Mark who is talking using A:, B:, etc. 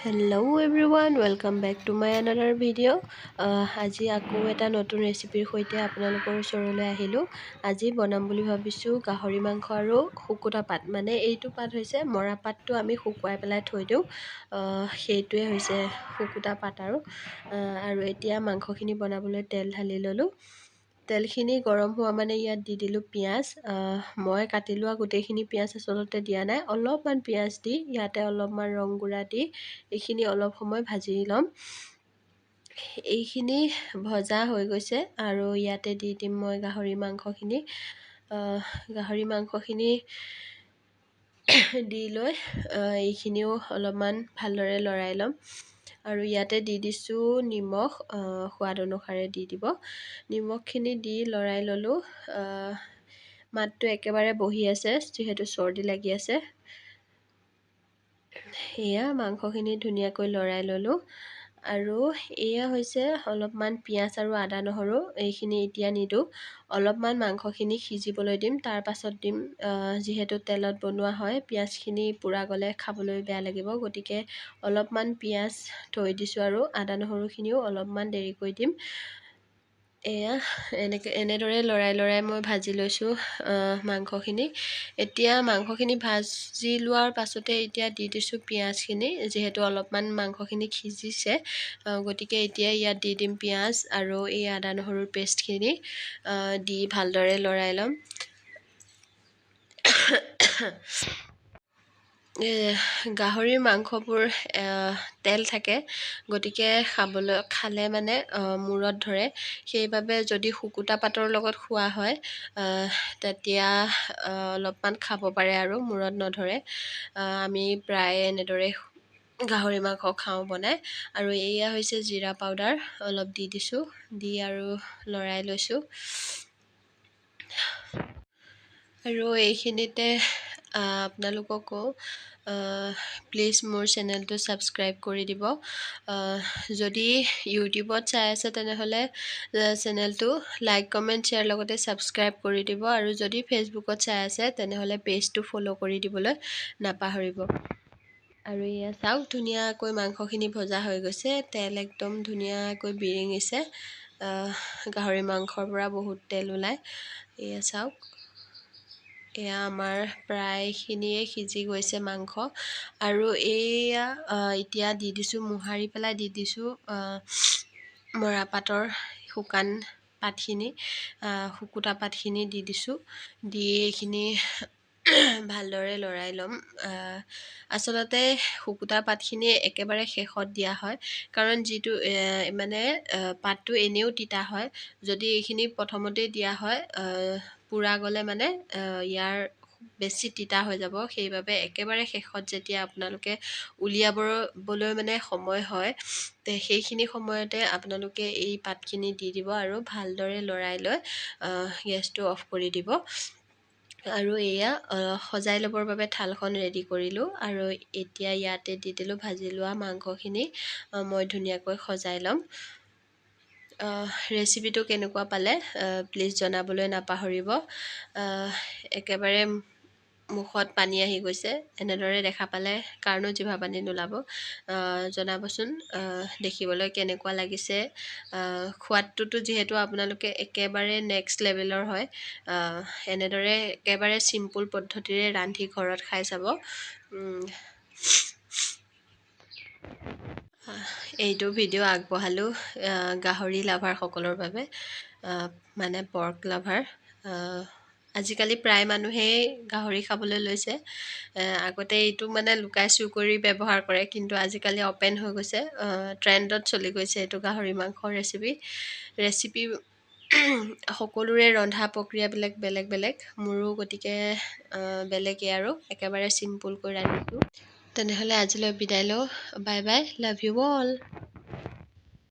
A: Hello everyone, welcome back to my another video. আজি আকৌ এটা নতুন ৰেচিপিৰ সৈতে আপোনালোকৰ ওচৰলৈ আহিলোঁ। আজি বনাম বুলি ভাবিছোঁ গাহৰি মাংস আৰু শুকুতা পাত। মানে এইটো পাত হৈছে মৰা পাতটো আমি শুকুৱাই পেলাই থৈ দিওঁ, সেইটোৱে হৈছে শুকুতা পাত আৰু এতিয়া মাংসখিনি বনাবলৈ তেল ঢালি ল'লোঁ। তেলখিনি গৰম হোৱা মানে ইয়াত দি দিলোঁ পিঁয়াজ। মই কাটি লোৱা গোটেইখিনি পিঁয়াজ আচলতে দিয়া নাই, অলপমান পিঁয়াজ দি ইয়াতে অলপমান ৰং গুড়া দি এইখিনি অলপ সময় ভাজি ল'ম। এইখিনি ভজা হৈ গৈছে আৰু ইয়াতে দি দিম মই গাহৰি মাংসখিনি দি লৈ এইখিনিও অলপমান ভালদৰে লৰাই ল'ম। আৰু ইয়াতে দি দিছোঁ নিমখ, সোৱাদ অনুসাৰে দি দিব। নিমখখিনি দি লৰাই ল'লোঁ। মাতটো একেবাৰে বহি আছে যিহেতু চৰ্দি লাগি আছে। এয়া মাংসখিনি ধুনীয়াকৈ লৰাই ল'লোঁ আৰু এয়া হৈছে অলপমান পিঁয়াজ আৰু আদা নহৰু। এইখিনি এতিয়া নিদিওঁ, অলপমান মাংসখিনি সিজিবলৈ দিম, তাৰ পাছত দিম। যিহেতু তেলত বনোৱা হয়, পিঁয়াজখিনি পুৰা গ'লে খাবলৈ বেয়া লাগিব, গতিকে অলপমান পিঁয়াজ থৈ দিছোঁ আৰু আদা নহৰুখিনিও অলপমান দেৰিকৈ দিম। এয়া এনেদৰে লৰাই মই ভাজি লৈছোঁ মাংসখিনি। এতিয়া মাংসখিনি ভাজি লোৱাৰ পাছতে এতিয়া দি দিছোঁ পিঁয়াজখিনি, যিহেতু অলপমান মাংসখিনি সিজিছে, গতিকে এতিয়া ইয়াত দি দিম পিঁয়াজ আৰু এই আদা নহৰুৰ পেষ্টখিনি দি ভালদৰে লৰাই ল'ম। গাহৰিৰ মাংসবোৰ তেল থাকে, গতিকে খালে মানে মূৰত ধৰে। সেইবাবে যদি শুকুতা পাতৰ লগত খোৱা হয় তেতিয়া অলপমান খাব পাৰে আৰু মূৰত নধৰে। আমি প্ৰায় এনেদৰে গাহৰি মাংস খাওঁ বনাই। আৰু এয়া হৈছে জিৰা পাউডাৰ, অলপ দি দিছোঁ, দি আৰু লৰাই লৈছোঁ। আৰু এইখিনিতে আপোনালোককো প্লিজ মোৰ চেনেলটো ছাবস্ক্ৰাইব কৰি দিব। যদি ইউটিউবত চাই আছে তেনেহ'লে চেনেলটো লাইক কমেণ্ট শ্বেয়াৰ লগতে ছাবস্ক্ৰাইব কৰি দিব, আৰু যদি ফেচবুকত চাই আছে তেনেহ'লে পেজটো ফ'ল' কৰি দিবলৈ নাপাহৰিব। আৰু এয়া চাওক, ধুনীয়াকৈ মাংসখিনি ভজা হৈ গৈছে, তেল একদম ধুনীয়াকৈ বিৰিঙিছে। গাহৰি মাংসৰ পৰা বহুত তেল ওলায়। এয়া চাওক, এয়া আমাৰ প্ৰায়খিনিয়ে সিজি গৈছে মাংস। আৰু এয়া এতিয়া দি দিছোঁ, মোহাৰি পেলাই দি দিছোঁ মৰাপাতৰ শুকান পাতখিনি, শুকুতা পাতখিনি দি দিছোঁ। দি এইখিনি ভালদৰে লৰাই ল'ম। আচলতে শুকুতা পাতখিনি একেবাৰে শেষত দিয়া হয়, কাৰণ যিটো মানে পাতটো এনেও তিতা হয়। যদি এইখিনি প্ৰথমতেই দিয়া হয়, পুৰা গ'লে মানে ইয়াৰ বেছি তিতা হৈ যাব। সেইবাবে একেবাৰে শেষত যেতিয়া আপোনালোকে উলিয়াবলৈ মানে সময় হয়, সেইখিনি সময়তে আপোনালোকে এই পাতখিনি দি দিব আৰু ভালদৰে লৰাই লৈ গেছটো অফ কৰি দিব। আৰু এয়া সজাই ল'বৰ বাবে থালখন ৰেডি কৰিলোঁ, আৰু এতিয়া ইয়াতে দি দিলোঁ ভাজি লোৱা মাংসখিনি। মই ধুনীয়াকৈ সজাই ল'ম। ৰেচিপিটো কেনেকুৱা পালে প্লিজ জনাবলৈ নাপাহৰিব। একেবাৰে মুখত পানী আহি গৈছে, এনেদৰে দেখা পালে কাৰণো জিভা পানী নোলাব। জনাবচোন দেখিবলৈ কেনেকুৱা লাগিছে। সোৱাদটোতো যিহেতু আপোনালোকে একেবাৰে নেক্সট লেভেলৰ হয়, এনেদৰে একেবাৰে চিম্পুল পদ্ধতিৰে ৰান্ধি ঘৰত খাই চাব। এইটো ভিডিঅ' আগবঢ়ালোঁ গাহৰি লাভাৰসকলৰ বাবে, মানে পৰ্ক লাভাৰ। আজিকালি প্ৰায় মানুহেই গাহৰি খাবলৈ লৈছে। আগতে এইটো মানে লুকাই চুৰ কৰি ব্যৱহাৰ কৰে, কিন্তু আজিকালি অপেন হৈ গৈছে, ট্ৰেণ্ডত চলি গৈছে এইটো গাহৰি মাংসৰ ৰেচিপি। সকলোৰে ৰন্ধা প্ৰক্ৰিয়াবিলাক বেলেগ বেলেগ, মোৰো গতিকে বেলেগেই আৰু একেবাৰে চিম্পুলকৈ ৰান্ধিছোঁ। তেনেহ'লে আজিলৈ বিদায় লওঁ। Bye bye, love you all.